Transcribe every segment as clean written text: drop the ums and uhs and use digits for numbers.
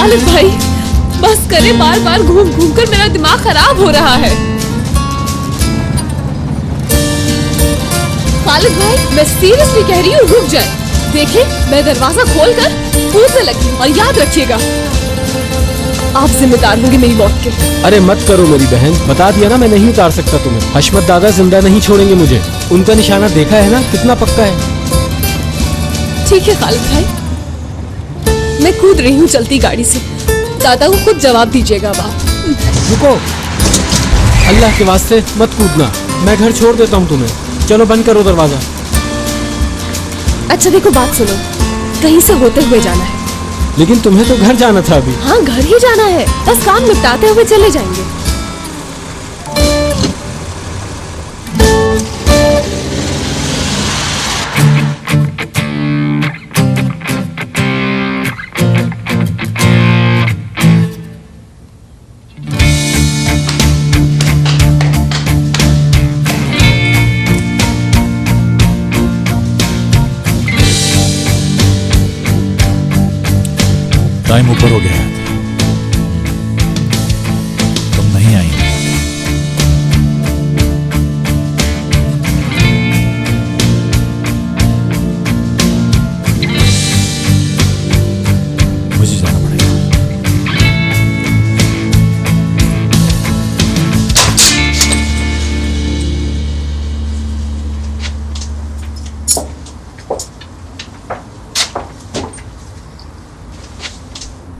खालिद भाई बस करे, बार बार घूम घूम कर मेरा दिमाग खराब हो रहा है। खालिद भाई मैं सीरियसली कह रही हूँ, रुक जाए। देखिए मैं दरवाजा खोलकर कूदने लगी और याद रखिएगा आप जिम्मेदार होंगे मेरी मौत के। अरे मत करो मेरी बहन, बता दिया ना मैं नहीं उतार सकता तुम्हें। हशमत दादा जिंदा नहीं छोड़ेंगे मुझे, उनका निशाना देखा है ना कितना पक्का है। ठीक है खालिद भाई, मैं कूद रही हूँ चलती गाड़ी से। दादा को खुद जवाब दीजिएगा आप। रुको, अल्लाह के वास्ते मत कूदना, मैं घर छोड़ देता हूँ तुम्हें। चलो बंद करो दरवाजा। अच्छा देखो बात सुनो, कहीं से होते हुए जाना है। लेकिन तुम्हें तो घर जाना था अभी। हाँ घर ही जाना है, बस काम निपटाते हुए चले जाएंगे। टाइम ऊपर हो गया है, तुम नहीं आई। मुझे जाना पड़ेगा।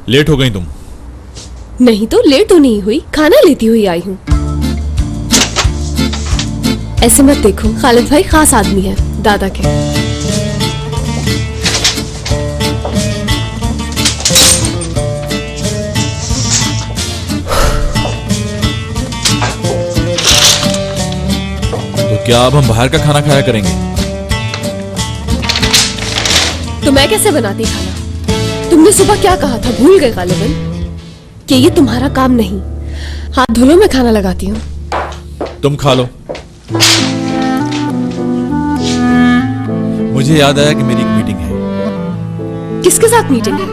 लेट हो गई तुम। नहीं तो लेट तो नहीं हुई, खाना लेती हुई आई हूँ। ऐसे मत देखो, खालिद भाई खास आदमी है दादा के। तो क्या अब हम बाहर का खाना खाया करेंगे? तो मैं कैसे बनाती खाना? तुमने सुबह क्या कहा था, भूल गए गालिबन? कि ये तुम्हारा काम नहीं। हाथ धो लो, मैं खाना लगाती हूँ। तुम खा लो। मुझे याद आया कि मेरी एक मीटिंग है। किसके साथ मीटिंग है?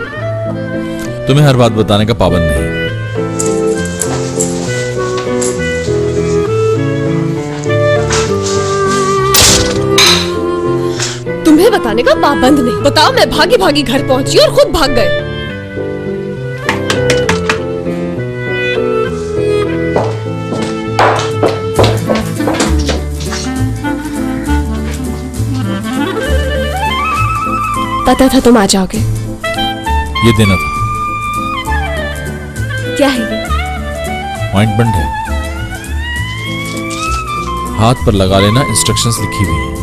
तुम्हें हर बात बताने का पाबंद नहीं। तुम्हें बताने का पाबंद नहीं? बताओ, मैं भागी भागी घर पहुंची और खुद भाग गए। पता था तुम आ जाओगे। ये देना था। क्या है ये? ऑइंटमेंट है, हाथ पर लगा लेना, इंस्ट्रक्शंस लिखी हुई है।